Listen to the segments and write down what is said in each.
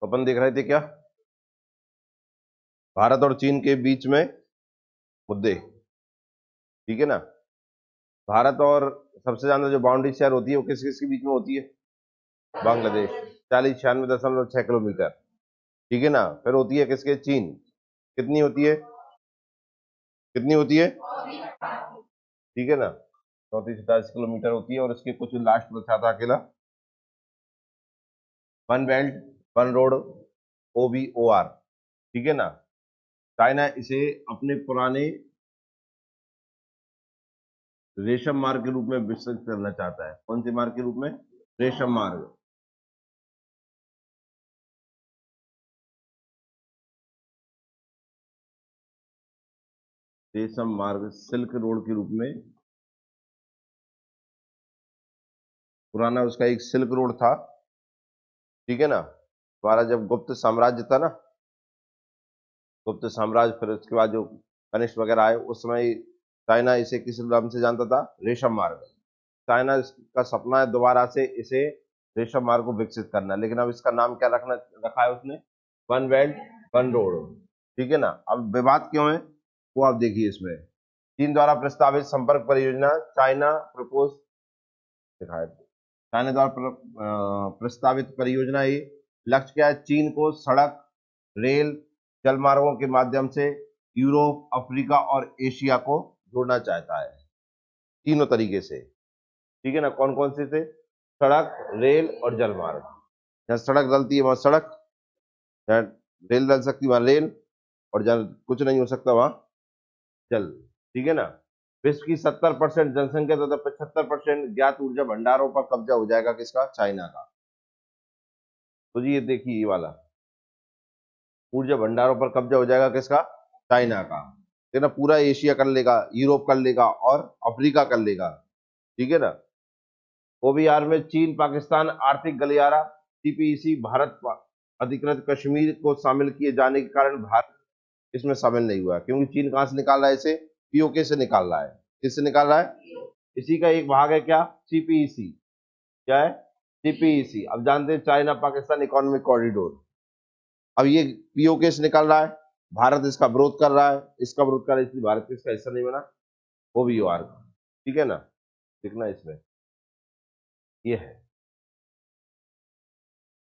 तो अपन देख रहे थे क्या, भारत और चीन के बीच में मुद्दे। ठीक है ना। भारत और सबसे ज्यादा जो बाउंड्री शेयर होती है वो किस किस के बीच में होती है? बांग्लादेश, 40-96.6 किलोमीटर। ठीक है ना। फिर होती है किसके? चीन। कितनी होती है? कितनी होती है? ठीक है ना, 34-47 किलोमीटर होती है। और इसके कुछ लास्ट बचा था अकेला, one belt one road, OBOR। ठीक है ना। चाइना इसे अपने पुराने रेशम मार्ग के रूप में विकसित करना चाहता है। कौन से मार्ग के रूप में? रेशम मार्ग। रेशम मार्ग सिल्क रोड के रूप में। पुराना उसका एक सिल्क रोड था। ठीक है ना। हमारा जब गुप्त साम्राज्य था ना, गुप्त साम्राज्य, फिर उसके बाद जो कनिष्क वगैरह आए, उस समय चाइना इसे किस नाम से जानता था? रेशम मार्ग। चाइना का सपना है दोबारा से इसे रेशम मार्ग को विकसित करना, लेकिन अब इसका नाम क्या रखा है उसने? One belt one road. ठीक है ना। अब विवाद क्यों है वो आप देखिए इसमें। चीन द्वारा प्रस्तावित संपर्क परियोजना, चाइना प्रपोज दिखाया, चाइना द्वारा प्रस्तावित परियोजना। ये लक्ष्य क्या है? चीन को सड़क, रेल, जल मार्गों के माध्यम से यूरोप, अफ्रीका और एशिया को जोड़ना चाहता है, तीनों तरीके से। ठीक है ना। कौन कौन से? सड़क, रेल और जल मार्ग। जहाँ सड़क डलती है वहां सड़क, जहाँ रेल डल सकती है वहां रेल, और जहाँ कुछ नहीं हो सकता वहां जल। ठीक है ना। विश्व की 70% जनसंख्या तथा 75% ज्ञात ऊर्जा भंडारों पर कब्जा हो जाएगा किसका? चाइना का। तो जी ये देखिए, ये वाला ऊर्जा भंडारों पर कब्जा हो जाएगा किसका? चाइना का। ठीक है ना। पूरा एशिया कर लेगा, यूरोप कर लेगा और अफ्रीका कर लेगा। ठीक है ना। OBR में चीन पाकिस्तान आर्थिक गलियारा, CPEC, भारत अधिकृत कश्मीर को शामिल किए जाने के कारण भारत इसमें शामिल नहीं हुआ, क्योंकि चीन कहां से निकाल रहा है इसे? POK से निकाल रहा है। किससे निकाल रहा है? इसी का एक भाग है क्या? CPEC। क्या है? CPEC। अब जानते हैं चाइना पाकिस्तान इकोनॉमिक कॉरिडोर। अब ये POK से निकाल रहा है, भारत इसका विरोध कर रहा है, इसका विरोध कर रहा है, इसलिए भारत इसका हिस्सा नहीं बना, OBR का। ठीक है ना। देखना इसमें, ये है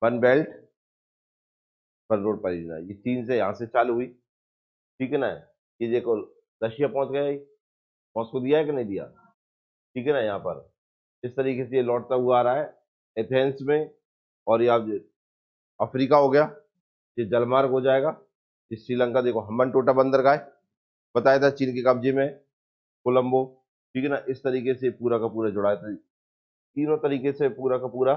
वन बेल्ट वन रोड परियोजना। ये चीन से यहां से चालू हुई। ठीक है ना। ये देखो, रशिया पहुंच गया, मॉस्को दिया है कि नहीं दिया? ठीक है ना। यहाँ पर इस तरीके से ये लौटता हुआ आ रहा है एथेंस में। और ये अब अफ्रीका हो गया, ये जलमार्ग हो जाएगा। ये श्रीलंका देखो, हम्बनटोटा बंदरगाह है, बताया था चीन के कब्जे में, कोलंबो। ठीक है ना। इस तरीके से पूरा का पूरा जुड़ा है। तो तीनों तरीके से पूरा का पूरा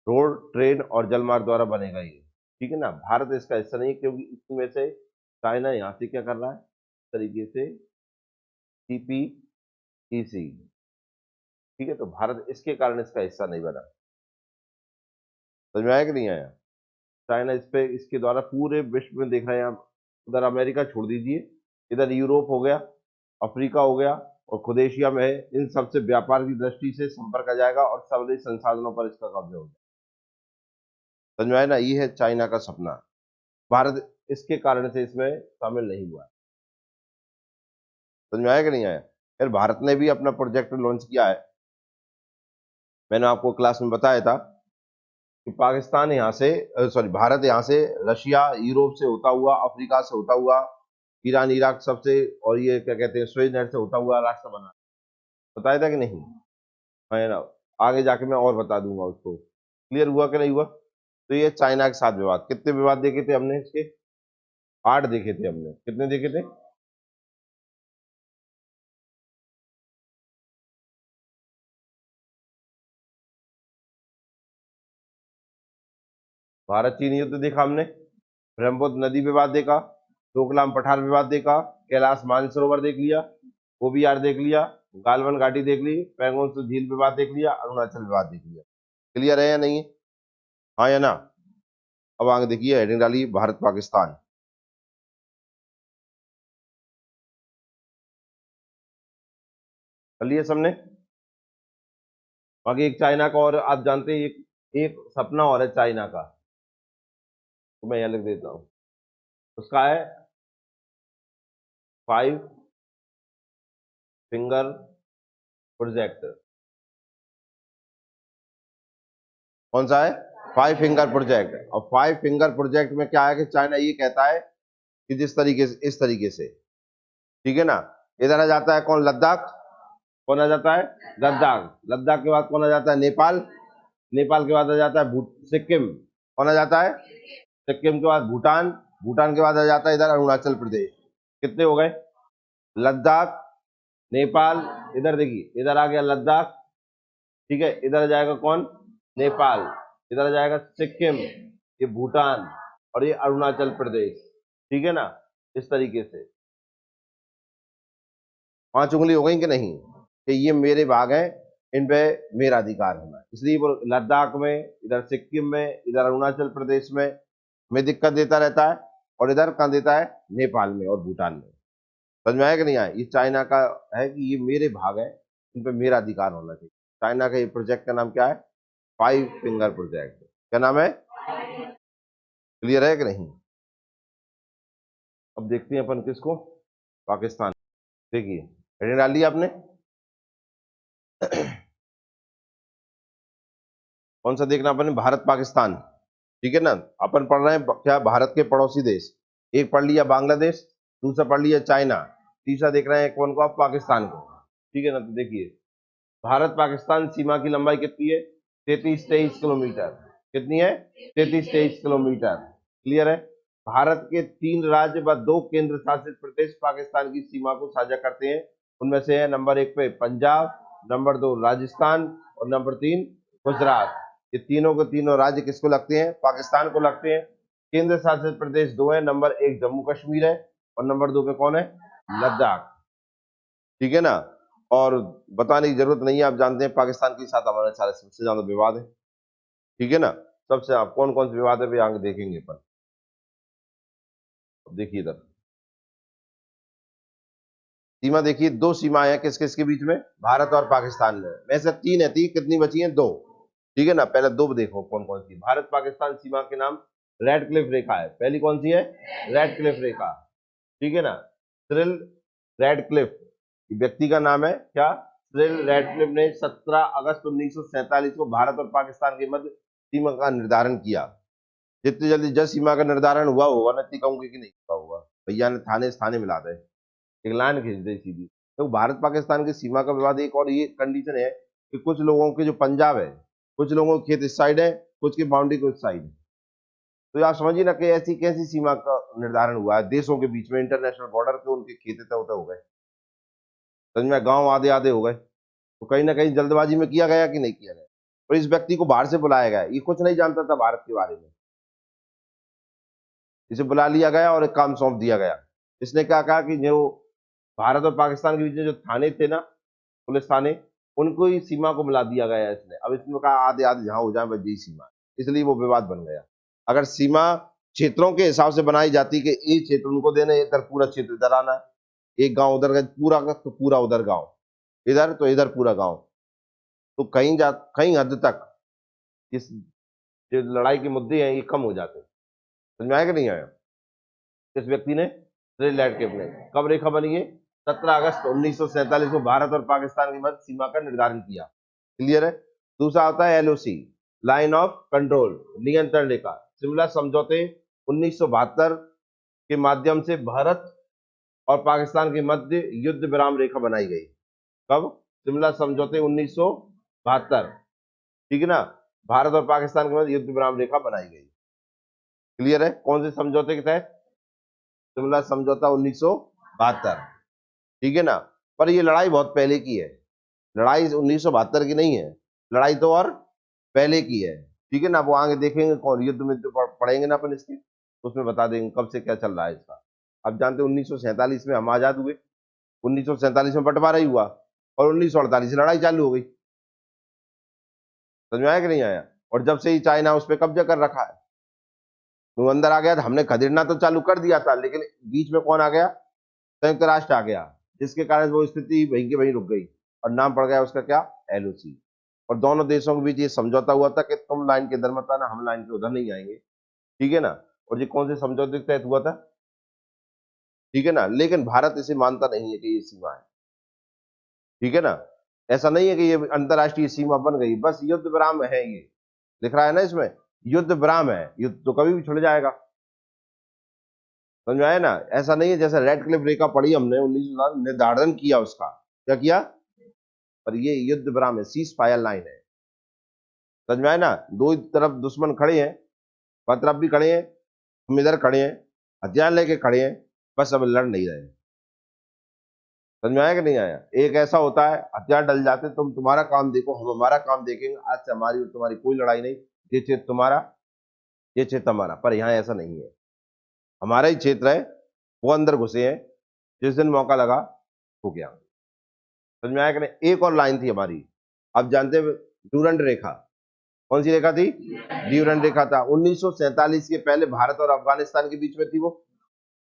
रोड, ट्रेन और जलमार्ग द्वारा बनेगा ये। ठीक है ना। भारत इसका हिस्सा नहीं है, क्योंकि इसमें से चाइना यहाँ से क्या कर रहा है? इस तरीके से CPEC। ठीक है। तो भारत इसके कारण इसका हिस्सा नहीं बना। समझ में आया कि नहीं आया? चाइना इस पे, इसके द्वारा पूरे विश्व में देख रहे हैं आप। उधर अमेरिका छोड़ दीजिए, इधर यूरोप हो गया, अफ्रीका हो गया, और खुद एशिया में है। इन सबसे व्यापार की दृष्टि से संपर्क आ जाएगा और सभी संसाधनों पर इसका कब्जा हो जाएगा। समझ में आया ना? ये है चाइना का सपना। भारत इसके कारण से इसमें शामिल नहीं हुआ। समझ में आया कि नहीं आया? फिर भारत ने भी अपना प्रोजेक्ट लॉन्च किया है। मैंने आपको क्लास में बताया था कि पाकिस्तान यहाँ से, सॉरी, भारत यहाँ से रशिया, यूरोप से होता हुआ, अफ्रीका से होता हुआ, ईरान, इराक सबसे, और ये क्या कहते हैं, स्वेज नेट से होता हुआ रास्ता बना। बताया था कि नहीं? है ना। आगे जाके मैं और बता दूंगा उसको। क्लियर हुआ कि नहीं हुआ? तो ये चाइना के साथ विवाद, कितने विवाद देखे थे हमने इसके? 8 देखे थे हमने। कितने देखे थे? भारत चीन युद्ध देखा हमने, ब्रह्मपुत्र नदी विवाद देखा, डोकलाम पठार विवाद देखा, कैलाश मानसरोवर देख लिया, OBR देख लिया, गालवन घाटी देख ली, पैंगोंग झील विवाद देख लिया, अरुणाचल विवाद देख लिया। क्लियर है या नहीं है? हाँ या ना? अब आगे देखिए, हेडिंग डाली भारत पाकिस्तान। कर लिया सबने? बाकी एक चाइना का और आप जानते हैं, एक एक सपना और है चाइना का। तो मैं यहाँ लिख देता हूँ, उसका है 5 फिंगर प्रोजेक्ट। कौन सा है? 5 फिंगर प्रोजेक्ट। और 5 फिंगर प्रोजेक्ट में क्या है कि चाइना ये कहता है कि जिस तरीके से, इस तरीके से, ठीक है ना, इधर आ जाता है कौन? लद्दाख। कौन आ जाता है? लद्दाख। लद्दाख के बाद कौन आ जाता है? नेपाल। नेपाल के बाद आ जाता है सिक्किम। कौन आ जाता है? सिक्किम के बाद भूटान। भूटान के बाद आ जाता है इधर अरुणाचल प्रदेश। कितने हो गए? लद्दाख, नेपाल, इधर देखिए इधर आ गया लद्दाख, ठीक है, इधर आ जाएगा कौन? नेपाल, इधर आ जाएगा सिक्किम, ये भूटान, और ये अरुणाचल प्रदेश, ठीक है ना। इस तरीके से 5 उंगली हो गई कि नहीं, कि ये मेरे भाग हैं, इन पे मेरा अधिकार होना, इसलिए वो लद्दाख में, इधर सिक्किम में, इधर अरुणाचल प्रदेश में दिक्कत देता रहता है, और इधर कहाँ देता है? नेपाल में और भूटान में। समझ में आया कि नहीं आया? ये चाइना का है कि ये मेरे भाग है, इन पे मेरा अधिकार होना चाहिए। चाइना का ये प्रोजेक्ट का नाम क्या है? 5 फिंगर प्रोजेक्ट। क्या नाम है? क्लियर है कि नहीं? अब देखते हैं अपन किसको, पाकिस्तान। देखिए हेडिंग डाल दी आपने। कौन सा देखना अपन? भारत पाकिस्तान, ठीक है ना। अपन पढ़ रहे हैं क्या? भारत के पड़ोसी देश। एक पढ़ लिया बांग्लादेश, दूसरा पढ़ लिया चाइना, तीसरा देख रहे हैं कौन को? आप पाकिस्तान को, ठीक है ना। तो देखिए भारत पाकिस्तान सीमा की लंबाई कितनी है? 33-23 किलोमीटर। कितनी है? 33-23 किलोमीटर। क्लियर है। भारत के 3 राज्य व 2 केंद्र शासित प्रदेश पाकिस्तान की सीमा को साझा करते हैं। उनमें से है नंबर 1 पे पंजाब, नंबर 2 राजस्थान, और नंबर 3 गुजरात। ये तीनों के तीनों राज्य किसको लगते हैं? पाकिस्तान को लगते हैं। केंद्र शासित प्रदेश 2 है, नंबर 1 जम्मू कश्मीर है, और नंबर 2 पे कौन है? लद्दाख, ठीक है ना। और बताने की जरूरत नहीं है, आप जानते हैं पाकिस्तान के साथ हमारे सारे सबसे ज्यादा विवाद है, ठीक है ना। सबसे आप कौन कौन से विवाद है भी आगे देखेंगे अपन। अब देखिए इधर सीमा, देखिए 2 सीमाएं हैं किस किस के बीच में? भारत और पाकिस्तान में। वैसे 3 है, 3 कितनी बची हैं? 2, ठीक है ना। पहले 2 देखो कौन कौन सी। भारत पाकिस्तान सीमा के नाम रेड क्लिफ रेखा है। पहली कौन सी है? रेड क्लिफ रेखा, ठीक है ना। सिरिल रेड क्लिफ व्यक्ति का नाम है क्या? सिरिल रेडक्लिफ ने 17 अगस्त 1947 को भारत और पाकिस्तान के मध्य सीमा का निर्धारण किया। जितनी जल्दी जल सीमा का निर्धारण हुआ होगा ना, इतनी कहूंगी कि नहीं हुआ होगा, भैया ने थाने स्थाने मिला दे, एक लाइन खींच दे सीधी। तो भारत पाकिस्तान की सीमा का विवाद एक और ये कंडीशन है कि कुछ लोगों के जो पंजाब है, कुछ लोगों के खेत इस साइड है, कुछ की बाउंड्री को इस साइड है। तो आप समझिए ना कि ऐसी कैसी सीमा का निर्धारण हुआ है देशों के बीच में, इंटरनेशनल बॉर्डर पे उनके खेत तय हो गए, समझ में? गांव आधे आधे हो गए। तो कहीं ना कहीं जल्दबाजी में किया गया कि नहीं किया गया? और इस व्यक्ति को बाहर से बुलाया गया, ये कुछ नहीं जानता था भारत के बारे में, इसे बुला लिया गया और एक काम सौंप दिया गया। इसने क्या कहा कि जो भारत और पाकिस्तान के बीच में जो थाने थे ना, पुलिस थाने, उनको ही सीमा को मिला दिया गया इसने। अब इसने कहा आधे आधे जहां हो जाए बस यही सीमा है, इसलिए वो विवाद बन गया। अगर सीमा क्षेत्रों के हिसाब से बनाई जाती कि ये क्षेत्र उनको देना, इधर पूरा क्षेत्र इधर आना है, एक गांव उधर का पूरा का तो पूरा उधर गांव, इधर तो इधर पूरा गांव, तो कहीं हद तक इस जो लड़ाई के मुद्दे हैं ये कम हो जाते हैं। समझ में आया कि नहीं आया? इस व्यक्ति ने, श्री लैडक्लिफ ने, कब रेखा बनी है? 17 अगस्त 1947 को भारत और पाकिस्तान के मध्य सीमा का निर्धारण किया। क्लियर है। दूसरा आता है एलओसी, लाइन ऑफ कंट्रोल, नियंत्रण रेखा। शिमला समझौते 1972 के माध्यम से भारत और पाकिस्तान के मध्य युद्ध विराम रेखा बनाई गई। कब? शिमला समझौते 1972, ठीक है ना। भारत और पाकिस्तान के मध्य युद्ध विराम रेखा बनाई गई। क्लियर है। कौन से समझौते के तहत? शिमला समझौता 1972, ठीक है ना। पर ये लड़ाई बहुत पहले की है, लड़ाई 1972 की नहीं है, लड़ाई तो और पहले की है, ठीक है ना। वो आगे देखेंगे कौन युद्ध में जो पढ़ेंगे ना अपन इसके, उसमें बता देंगे कब से क्या चल रहा है इसका। अब जानते हैं 1947 में हम आजाद हुए, 1947 में बंटवारा ही हुआ, और 1948 लड़ाई चालू हो गई। समझ में आया कि नहीं आया? और जब से ही चाइना उस पर कब्जा कर रखा है, वो अंदर आ गया था, हमने खदेड़ना तो चालू कर दिया था, लेकिन बीच में कौन आ गया? संयुक्त राष्ट्र आ गया, जिसके कारण वो स्थिति वहीं के वहीं रुक गई, और नाम पड़ गया उसका क्या? एलओसी। और दोनों देशों के बीच ये समझौता हुआ था कि तुम लाइन के इधर मत आना, हम लाइन के उधर नहीं आएंगे, ठीक है ना। और ये कौन से समझौते के तहत हुआ था? ठीक है ना, लेकिन भारत इसे मानता नहीं है कि ये सीमा है। ठीक है ना, ऐसा नहीं है कि ये अंतरराष्ट्रीय सीमा बन गई, बस युद्ध विराम है, ये लिख रहा है ना इसमें, युद्ध विराम है, युद्ध तो कभी भी छिड़ जाएगा। समझ में आया ना? ऐसा नहीं है जैसे रेड क्लिफ रेखा पढ़ी हमने 19 निर्धारण किया उसका, क्या किया? पर ये युद्ध विराम है, सीज फायर लाइन है। समझ में आया ना? दो तरफ दुश्मन खड़े हैं, तरफ भी खड़े हैं, हम इधर खड़े हैं, हथियार लेके खड़े हैं, बस अब लड़ नहीं रहे। समझ में आया कि नहीं आया? एक ऐसा होता है हथियार डल जाते, तुम तुम्हारा काम देखो, हम हमारा काम देखेंगे, आज से हमारी और तुम्हारी कोई लड़ाई नहीं, ये क्षेत्र तुम्हारा, ये क्षेत्र हमारा। पर यहाँ ऐसा नहीं है, हमारा ही क्षेत्र है, वो अंदर घुसे हैं, जिस दिन मौका लगा हो गया। समझ में आया कि नहीं? एक और लाइन थी हमारी, आप जानते हैं, ड्यूरंड रेखा। कौन सी रेखा थी? ड्यूरंड रेखा था। 1947 के पहले भारत और अफगानिस्तान के बीच में थी वो,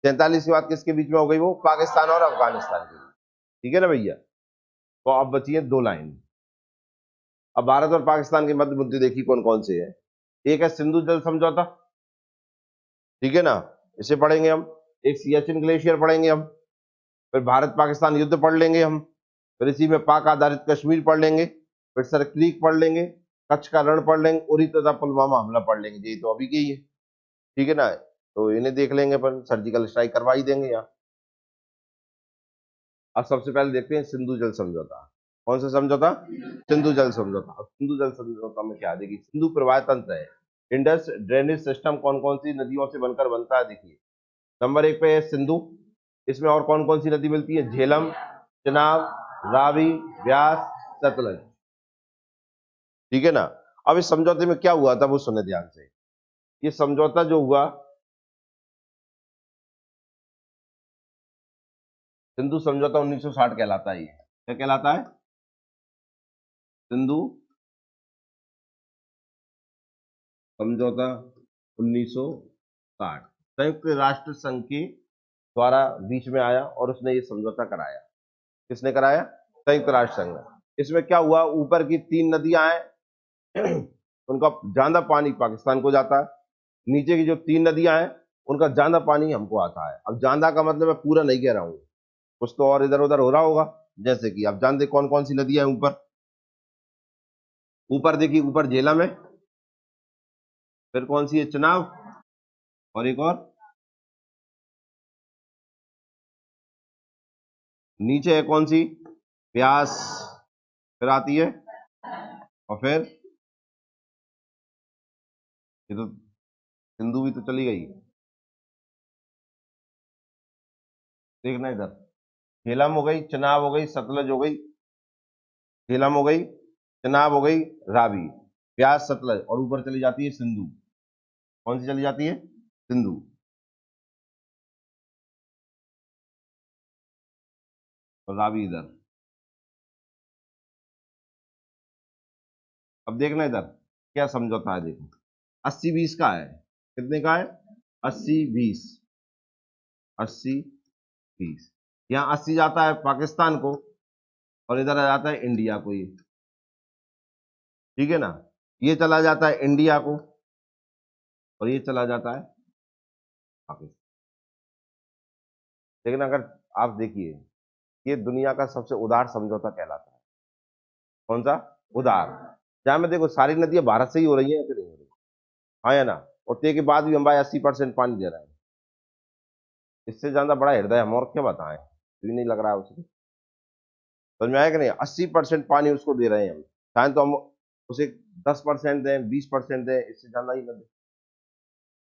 47 के बाद किसके बीच में हो गई वो? पाकिस्तान और अफगानिस्तान के बीच। ठीक है ना भैया? तो अब बची है दो लाइन। अब भारत और पाकिस्तान के मध्य मुद्दे देखिए कौन कौन से हैं। एक है सिंधु जल समझौता, ठीक है ना, इसे पढ़ेंगे हम। एक सियाचिन ग्लेशियर पढ़ेंगे हम, फिर भारत पाकिस्तान युद्ध पढ़ लेंगे हम, फिर इसी में पाक आधारित कश्मीर पढ़ लेंगे, फिर सर क्रीक पढ़ लेंगे, कच्छ का रण पढ़ लेंगे, उरी तथा पुलवामा हमला पढ़ लेंगे। ये तो अभी के ही है, ठीक है ना, तो इन्हें देख लेंगे अपन, सर्जिकल स्ट्राइक करवा ही देंगे यहाँ। अब सबसे पहले देखते हैं सिंधु जल समझौता। कौन सा समझौता? सिंधु जल समझौता। अब सिंधु जल समझौता में क्या देखिए, सिंधु प्रवाह तंत्र है, इंडस ड्रेनेज सिस्टम कौन कौन सी नदियों से बनकर बनता है देखिए। नंबर 1 पे है सिंधु, इसमें और कौन कौन सी नदी मिलती है? झेलम, चनाब, रावी, व्यास, सतलज। ठीक है ना। अब इस समझौते में क्या हुआ था वो सुने ध्यान से। ये समझौता जो हुआ, सिंधु समझौता 1960 कहलाता है। ये क्या कहलाता है? सिंधु समझौता 1960 संयुक्त राष्ट्र संघ के द्वारा बीच में आया और उसने ये समझौता कराया। किसने कराया? संयुक्त राष्ट्र संघ। इसमें क्या हुआ, ऊपर की 3 नदियां हैं उनका ज्यादा पानी पाकिस्तान को जाता है, नीचे की जो 3 नदियां हैं उनका ज्यादा पानी हमको आता है। अब ज्यादा का मतलब मैं पूरा नहीं कह रहा हूं, कुछ तो और इधर उधर हो रहा होगा। जैसे कि आप जानते कौन कौन सी नदियां हैं ऊपर? ऊपर देखिए, ऊपर झेलम है, फिर कौन सी है? चनाब, और एक और नीचे है कौन सी? प्यास, फिर आती है, और फिर ये तो सिंधु भी तो चली गई, देखना इधर, झेलम हो गई, चनाब हो गई, सतलज हो गई, झेलम हो गई, चनाब हो गई, रावी, प्यास, सतलज, और ऊपर चली जाती है सिंधु। कौन सी चली जाती है? सिंधु। और रावी इधर। अब देखना इधर क्या समझौता है, देखो 80-20 का है। कितने का है? 80-20, 80-20। यहाँ 80 जाता है पाकिस्तान को, और इधर आ जाता है इंडिया को ये। ठीक है ना, ये चला जाता है इंडिया को, और ये चला जाता है पाकिस्तान। लेकिन अगर आप देखिए, ये दुनिया का सबसे उदार समझौता कहलाता है। कौन सा? उदार। जहां में देखो सारी नदियां भारत से ही हो रही है, नहीं हो रही? हाँ या ना? और ते के बाद भी हम भाई 80% पानी दे रहे हैं। इससे ज्यादा बड़ा हृदय हम और क्या बताएं, भी नहीं लग रहा है उसे। समझ में आया कि नहीं? 80% पानी उसको दे रहे हैं हम, चाहे तो हम उसे 10% दें, 20% दें, इससे ज्यादा ही ना दें।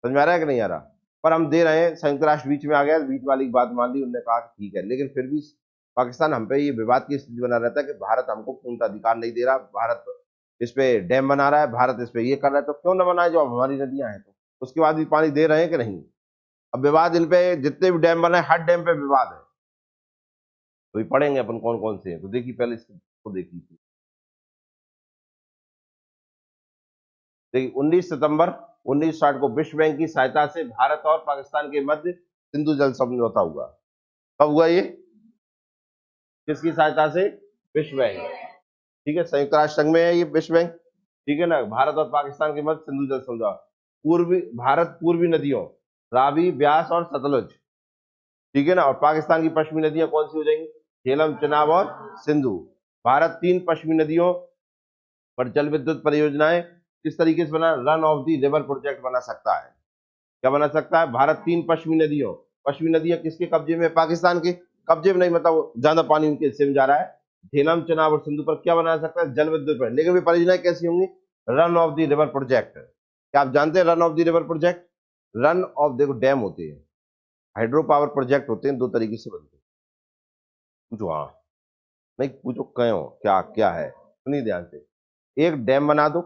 समझ में आ रहा है कि नहीं आ रहा? पर हम दे रहे हैं। संयुक्त राष्ट्र बीच में आ गया, बीच वाली की बात मान ली, उन्होंने कहा कि ठीक है, लेकिन फिर भी पाकिस्तान हम पे ये विवाद की स्थिति बना रहता है कि भारत हमको पूर्ण अधिकार नहीं दे रहा, भारत इस पे डैम बना रहा है, भारत इस पे ये कर रहा है। तो क्यों ना बनाए, जो हमारी नदियां हैं, तो उसके बाद भी पानी दे रहे हैं कि नहीं? अब विवाद इन पे, जितने भी डैम बने हर डैम पे विवाद है, तो ये पढ़ेंगे अपन कौन कौन से हैं। तो देखिए पहले इसको देख लीजिए। देखिए 19 सितंबर 1960 को विश्व बैंक की सहायता से भारत और पाकिस्तान के मध्य सिंधु जल समझौता हुआ। कब हुआ ये? किसकी सहायता से? विश्व बैंक। ठीक है, संयुक्त राष्ट्र संघ में है ये विश्व बैंक। ठीक है ना, भारत और पाकिस्तान के मध्य सिंधु जल समझौता। पूर्वी नदियों रावी, ब्यास और सतलुज, ठीक है ना। और पाकिस्तान की पश्चिमी नदियां कौन सी हो जाएंगी? झेलम, चेनाब और सिंधु। भारत 3 पश्चिमी नदियों पर जल विद्युत परियोजनाएं किस तरीके से बना, run of the river project बना सकता है। क्या बना सकता है? भारत 3 पश्चिमी नदियों, पश्चिमी नदियां किसके कब्जे में? पाकिस्तान के कब्जे में नहीं, मतलब ज्यादा पानी उनके हिस्से में जा रहा है। झेलम, चेनाब और सिंधु पर क्या बना सकता है? जल विद्युत पर। लेकिन वे परियोजनाएं कैसी होंगी? Run of the river project. क्या आप जानते हैं run of the river project? Run of, देखो डैम होते हैं, हाइड्रो पावर प्रोजेक्ट होते हैं, 2 तरीके से बनते हैं। पूछो हाँ, नहीं पूछो क्यों, क्या क्या है, सुनिए ध्यान से। एक डैम बना दो,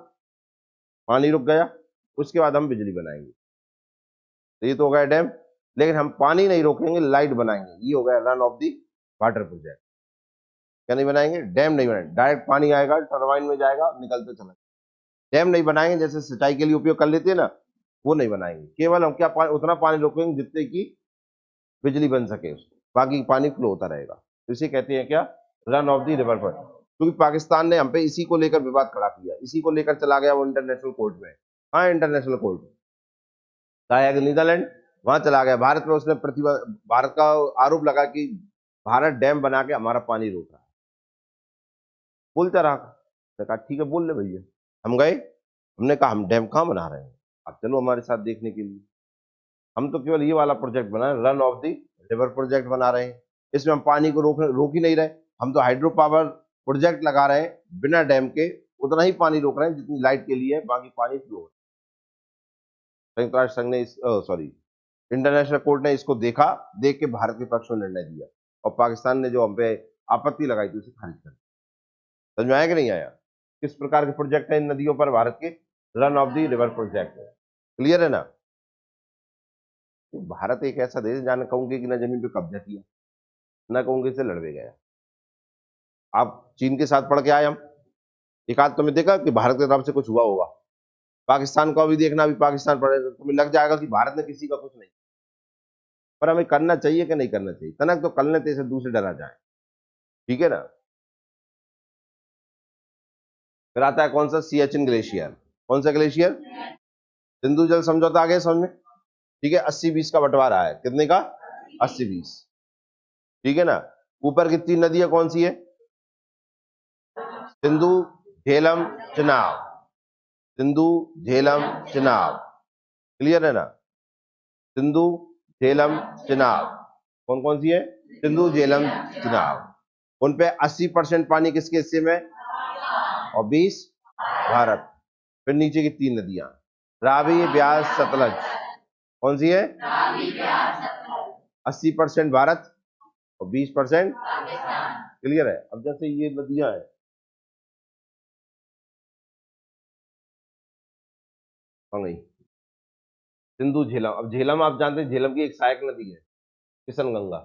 पानी रुक गया, उसके बाद हम बिजली बनाएंगे, तो ये तो हो गया डैम। लेकिन हम पानी नहीं रोकेंगे, लाइट बनाएंगे, ये हो गया run of the water project. क्या नहीं बनाएंगे? डैम नहीं बनाएंगे, डायरेक्ट पानी आएगा, टरबाइन में जाएगा, निकलते चला। डैम नहीं बनाएंगे, जैसे सिंचाई के लिए उपयोग कर लेते हैं ना, वो नहीं बनाएंगे। केवल हम क्या उतना पानी रोकेंगे जितने की बिजली बन सके, उसको बाकी पानी फ्लो होता रहेगा। तो इसे कहते हैं क्या? रन ऑफ दी रिवर पर। क्योंकि पाकिस्तान ने हम पे इसी को लेकर विवाद खड़ा किया, इसी को लेकर चला गया वो इंटरनेशनल कोर्ट में। हाँ, इंटरनेशनल कोर्ट में नीदरलैंड, वहां चला गया। भारत में उसने भारत का आरोप लगा कि भारत डैम बना के हमारा पानी रोक रहा है। बोलता रहा, मैंने कहा ठीक है बोल ले भैया। हम गए, हमने कहा हम डैम कहाँ बना रहे हैं, आप चलो हमारे साथ देखने के लिए। हम तो केवल ये वाला प्रोजेक्ट बना रहे, run of the river project बना रहे हैं। इसमें हम पानी को रोक ही नहीं रहे, हम तो हाइड्रो पावर प्रोजेक्ट लगा रहे हैं बिना डैम के, उतना ही पानी रोक रहे हैं जितनी लाइट के लिए, बाकी पानी फ्लो हो रहा है। संयुक्त राष्ट्र संघ ने सॉरी, इंटरनेशनल कोर्ट ने इसको देखा, देख के भारत के पक्ष में निर्णय दिया, और पाकिस्तान ने जो हम पे आपत्ति लगाई थी उसे खारिज कर दिया। समझ में आया कि नहीं आया? किस प्रकार के प्रोजेक्ट है इन नदियों पर भारत के? Run of the river project है। क्लियर है ना? तो भारत एक ऐसा देश जहां कहूंगे कि ना जमीन पे कब्जा किया, ना कहूंगे से लड़वे गया। आप चीन के साथ पढ़ के आए हम, एक आध तुम्हें देखा कि भारत की तरफ से कुछ हुआ होगा? पाकिस्तान को अभी देखना, अभी पाकिस्तान पढ़े तो तुम्हें लग जाएगा कि भारत ने किसी का कुछ नहीं। पर हमें करना चाहिए कि नहीं करना चाहिए? तनक तो कर लेते से दूसरे डरा जाए, ठीक है ना। फिर आता है कौन सा? सियाचिन ग्लेशियर। कौन सा ग्लेशियर? सिंधु जल समझौता आ गया समझ में, ठीक है। 80-20 का बंटवारा है, कितने का? 80-20, ठीक है ना। ऊपर की 3 नदियां कौन सी है? सिंधु, झेलम, चेनाब। सिंधु, झेलम, चेनाब, क्लियर है ना। सिंधु, झेलम, चेनाब, कौन कौन सी है? सिंधु, झेलम, चेनाब। उन पे 80% पानी किसके हिस्से में, और 20 भारत। फिर नीचे की 3 नदियां, रावी, ब्यास, सतलज, कौन सी है? 80% भारत और 20% क्लियर है। अब जैसे ये नदियां है, नहीं सिंधु, झेलम। अब झेलम आप जानते हैं, झेलम की एक सहायक नदी है किशन गंगा,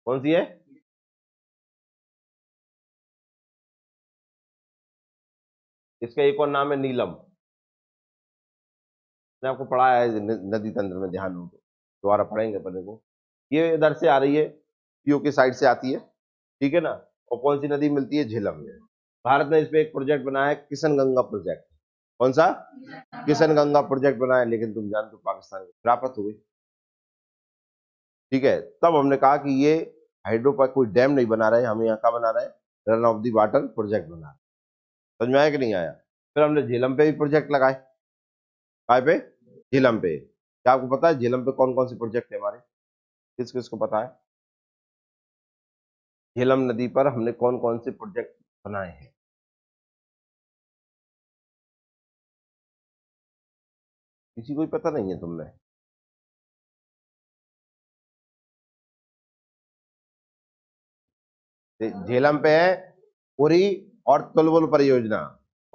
कौन सी है? इसका एक और नाम है नीलम। मैंने आपको पढ़ाया है नदी तंत्र में, ध्यान हो तो दोबारा पढ़ेंगे अपने को। ये इधर से आ रही है, पीओ की साइड से आती है, ठीक है ना। और कौन सी नदी मिलती है? झेलम में। भारत ने इस पे एक प्रोजेक्ट बनाया है, किशन गंगा प्रोजेक्ट। कौन सा? किशन गंगा प्रोजेक्ट बनाया, लेकिन तुम जानते हो पाकिस्तान की शराफत हो गई, ठीक है। तब हमने कहा कि ये हाइड्रो पर कोई डैम नहीं बना रहे, हम यहाँ का बना रहे हैं, run of the water project बना रहे हैं। समझ में आया कि नहीं आया? फिर हमने झेलम पे भी प्रोजेक्ट लगाए। काय पे? झेलम पे। क्या आपको पता है झेलम पे कौन कौन से प्रोजेक्ट है हमारे? किस किस को पता है? झेलम नदी पर हमने कौन कौन से प्रोजेक्ट बनाए हैं? किसी को भी पता नहीं है तुमने? झेलम पे है उरी और तुलबुल परियोजना।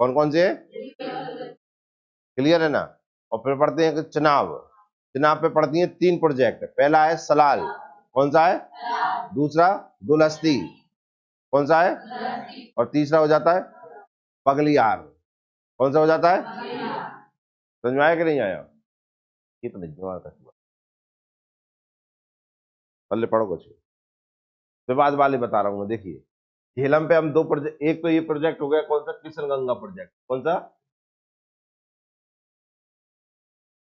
कौन कौन से? क्लियर है ना। और फिर पढ़ते हैं कि चनाब। चनाब पे पढ़ती हैं 3 प्रोजेक्ट। पहला है सलाल, कौन सा है? दूसरा दुलस्ती, कौन सा है? और तीसरा हो जाता है पगलियार, कौन सा हो जाता है? समझ में आया कि नहीं आया? ये तो नहीं दिमाग का हुआ। पहले पढ़ो कुछ, फिर बाद वाले बता रहा हूँ मैं। देखिए झेलम पे हम 2 प्रोजेक्ट, एक तो ये प्रोजेक्ट हो गया कौन सा? किशन गंगा प्रोजेक्ट। कौन सा?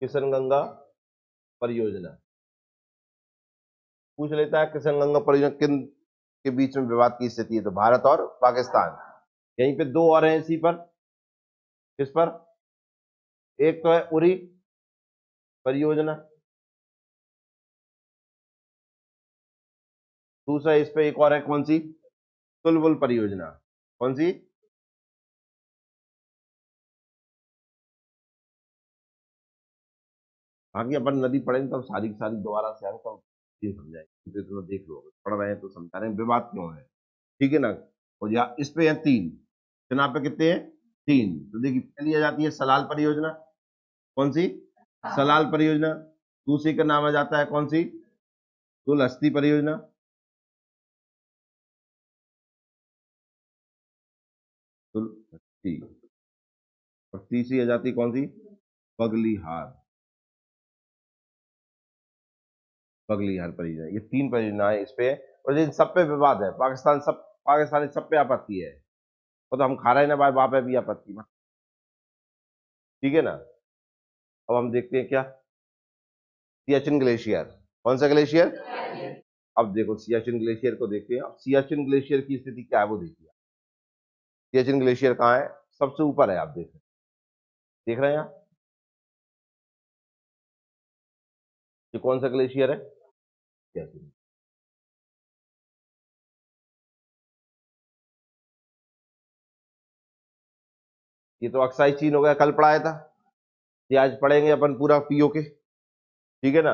किशनगंगा परियोजना। पूछ लेता है किशनगंगा परियोजना किन के बीच में विवाद की स्थिति है, तो भारत और पाकिस्तान। यहीं पे दो और हैं इसी पर। किस पर? एक तो है उरी परियोजना, दूसरा इस पे एक और है, कौन सी? चुलबुल परियोजना। कौन सी? बाकी अपन नदी पढ़ेंगे तब सारी की सारी दोबारा से आएंगे तब चीज समझाएंगे, तो इतना देख लो, पढ़ रहे हैं तो समझा रहे हैं विवाद क्यों है। ठीक है ना। और या इस पे है तीन, चुनाव पे कितने हैं? तीन। तो देखिए पहली आ जाती है सलाल परियोजना। कौन सी? सलाल परियोजना। दूसरी का नाम आ जाता है कौन सी? दुलहस्ती परियोजना। दुलहस्ती। और तीसरी आ जाती है कौन सी? बगलीहार। बगलीहार परियोजना। ये तीन परियोजनाएं इस पे है, और इन सब पे विवाद है। पाकिस्तानी सब पे आपत्ति है। वो तो हम खा रहे हैं ना भाई, वहां पे भी आपत्ति। ठीक है ना। अब हम देखते हैं क्या, सियाचिन ग्लेशियर। कौन सा ग्लेशियर? अब देखो सियाचिन ग्लेशियर को देखते हैं। अब सियाचिन ग्लेशियर की स्थिति क्या है वो देखिए। सियाचिन ग्लेशियर कहाँ है? सबसे ऊपर है, आप देख रहे हैं यहाँ। ये कौन सा ग्लेशियर है? सियाचिन। ये तो अक्साई चीन हो गया, कल पढ़ाया था। ये आज पढ़ेंगे अपन पूरा पीओके। ठीक है ना।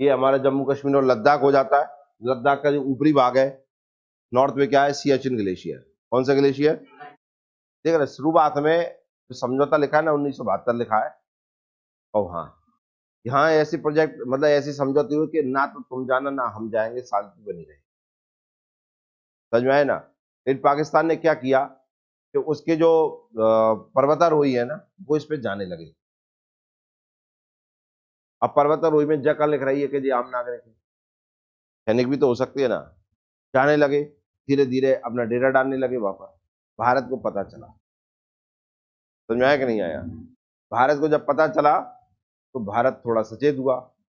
ये हमारा जम्मू कश्मीर और लद्दाख हो जाता है। लद्दाख का जो ऊपरी भाग है, नॉर्थ में क्या है? सियाचिन ग्लेशियर। कौन सा ग्लेशियर? देख रहे शुरुआत में जो समझौता लिखा है ना, 1972 लिखा है। और हाँ, यहाँ ऐसी प्रोजेक्ट मतलब ऐसी समझौते हुए कि ना तो तुम जाना ना हम जाएंगे, शांति बनी रहे। समझ में आए ना। लेकिन पाकिस्तान ने क्या किया कि उसके जो पर्वतारोही है ना, वो इस पे जाने लगे। अब पर्वतारोही में जगह लिख रही है कि जी आम नागरिक है। सैनिक भी तो हो सकती है ना। जाने लगे, धीरे धीरे अपना डेरा डालने लगे वहां पर। भारत को पता चला। समझ में आया कि नहीं आया? भारत को जब पता चला तो भारत थोड़ा सचेत हुआ।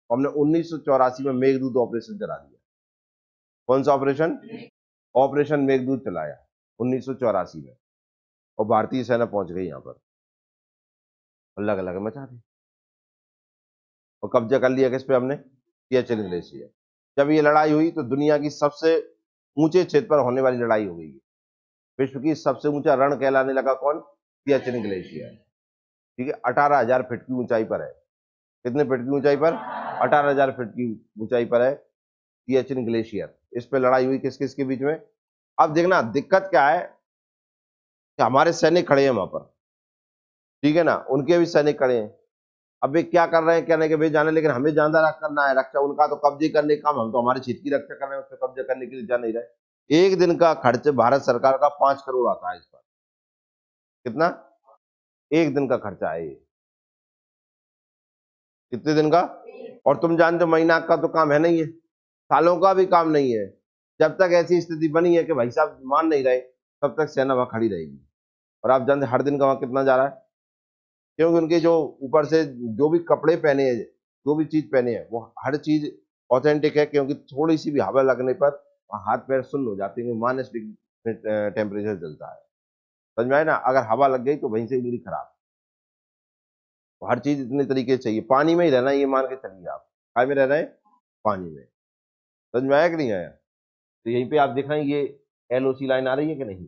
हमने 1984 में मेघदूत ऑपरेशन चला दिया। कौन सा ऑपरेशन? ऑपरेशन मेघदूत चलाया 1984 में। और भारतीय सेना पहुंच गई यहाँ पर, अल्लाह अलग मचा दी। और कब्जा कर लिया किस पे हमने? सियाचिन ग्लेशियर। जब ये लड़ाई हुई तो दुनिया की सबसे ऊंचे क्षेत्र पर होने वाली लड़ाई हो गई। विश्व की सबसे ऊंचा रण कहलाने लगा कौन? सियाचिन ग्लेशियर। ठीक है, 18,000 फीट की ऊंचाई पर है। कितने फीट की ऊंचाई पर? 18,000 फीट की ऊंचाई पर है सियाचिन ग्लेशियर। इस पे लड़ाई हुई किस किस के बीच में? अब देखना दिक्कत क्या है कि हमारे सैनिक खड़े हैं वहां पर। ठीक है ना, उनके भी सैनिक खड़े हैं। अब वे क्या कर रहे हैं, कहने के वे जाने, लेकिन हमें ज्यादा करना है रक्षा। उनका तो कब्जे करने का काम, हम तो हमारे क्षेत्र की रक्षा कर रहे हैं, उससे कब्जा करने के लिए जा नहीं रहे। एक दिन का खर्च भारत सरकार का 5 करोड़ आता है इस पर। कितना? एक दिन का खर्चा है ये। कितने दिन का? और तुम जानते हो महीना का तो काम है नहीं है, सालों का भी काम नहीं है। जब तक ऐसी स्थिति बनी है कि भाई साहब मान नहीं रहे, तब तक सेना वहां खड़ी रहेगी। और आप जानते हर दिन का वहां कितना जा रहा है, क्योंकि उनके जो ऊपर से जो भी कपड़े पहने हैं, जो भी चीज पहने हैं, वो हर चीज ऑथेंटिक है। क्योंकि थोड़ी सी भी हवा लगने पर हाथ पैर सुन्न हो जाते हैं, -डिग्री टेम्परेचर चलता है। समझ में आए ना। अगर हवा लग गई तो वहीं से उंगली खराब। तो हर चीज इतने तरीके से चाहिए। पानी में ही रहना है, ये मान के चलिए आप। काय में रह रहे हैं? पानी में। समझ में आया कि नहीं आया? तो यहीं पे आप देख रहे हैं ये एलओसी लाइन आ रही है कि नहीं?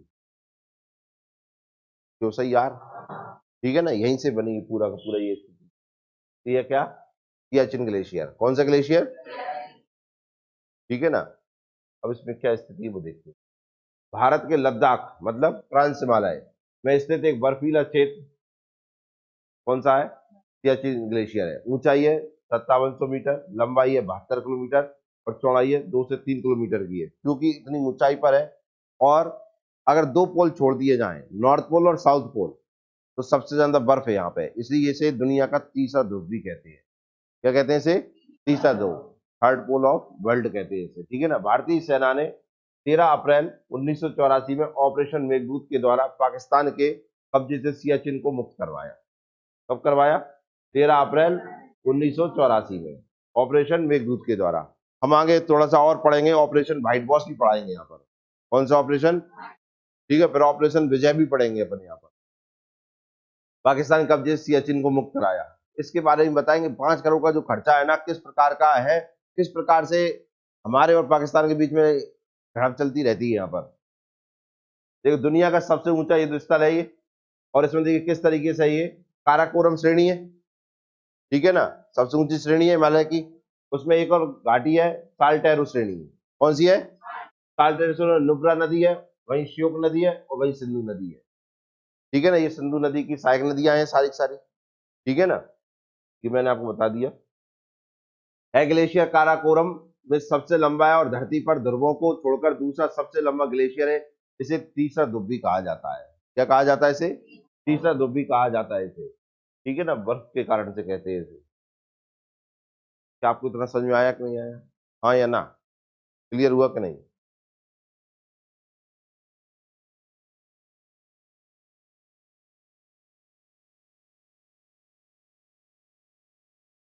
क्यों सही यार। ठीक है ना, यहीं से बनी पूरा का पूरा ये स्थिति। तो ये क्या? सियाचिन ग्लेशियर। कौन सा ग्लेशियर? ठीक है ना। अब इसमें क्या स्थिति है वो देखते हैं। भारत के लद्दाख मतलब ट्रांस हिमालय में स्थित एक बर्फीला क्षेत्र। कौन सा है? सियाचिन ग्लेशियर है। ऊंचाई है 5700 मीटर, लंबाई है 72 किलोमीटर, और चौड़ाई है 2 से 3 किलोमीटर की है। क्योंकि इतनी ऊंचाई पर है, और अगर दो पोल छोड़ दिए जाएं, नॉर्थ पोल और साउथ पोल, तो सबसे ज्यादा बर्फ है यहाँ पे। इसलिए इसे दुनिया का तीसरा ध्रुव भी कहते हैं। क्या कहते हैं इसे? तीसरा ध्रुव, थर्ड पोल ऑफ वर्ल्ड कहते हैं इसे। ठीक है ना। भारतीय सेना ने 13 अप्रैल 1984 में ऑपरेशन मेघदूत के द्वारा पाकिस्तान के कब्जे से सियाचिन को मुक्त करवाया। कब करवाया? 13 अप्रैल 1984 में, ऑपरेशन मेघदूत के द्वारा। हम आगे थोड़ा सा और पढ़ेंगे, ऑपरेशन व्हाइट वॉश भी पढ़ाएंगे यहाँ पर। कौन सा ऑपरेशन? ठीक है, फिर ऑपरेशन विजय भी पढ़ेंगे अपन यहाँ पर। पाकिस्तान कब्जे से सियाचिन को मुक्त कराया, इसके बारे में बताएंगे। 5 करोड़ का जो खर्चा है ना, किस प्रकार का है, किस प्रकार से हमारे और पाकिस्तान के बीच में झड़प चलती रहती है यहाँ पर। देखो, दुनिया का सबसे ऊंचा युद्ध स्थल है ये, और इसमें देखिए किस तरीके से ये काराकोरम श्रेणी है, ठीक है ना, सबसे ऊंची श्रेणी है हिमालय की। उसमें एक और घाटी है, साल्टेरो श्रेणी। कौन सी है? साल्टेरो श्रेणी। नुब्रा नदी है, वहीं श्योक नदी है, और वहीं सिंधु नदी है, ठीक है ना। ये सिंधु नदी की सहायक नदियां हैं सारी की सारी, ठीक है ना, कि मैंने आपको बता दिया। है ग्लेशियर काराकोरम में सबसे लंबा है, और धरती पर ध्रुवों को छोड़कर दूसरा सबसे लंबा ग्लेशियर है। इसे तीसरा ध्रुव भी कहा जाता है। क्या कहा जाता है इसे? तीसरा ध्रुव भी कहा जाता है इसे, ठीक है ना, बर्फ के कारण से कहते हैं इसे। क्या आपको इतना समझ में आया कि नहीं आया? हाँ या ना? क्लियर हुआ कि नहीं?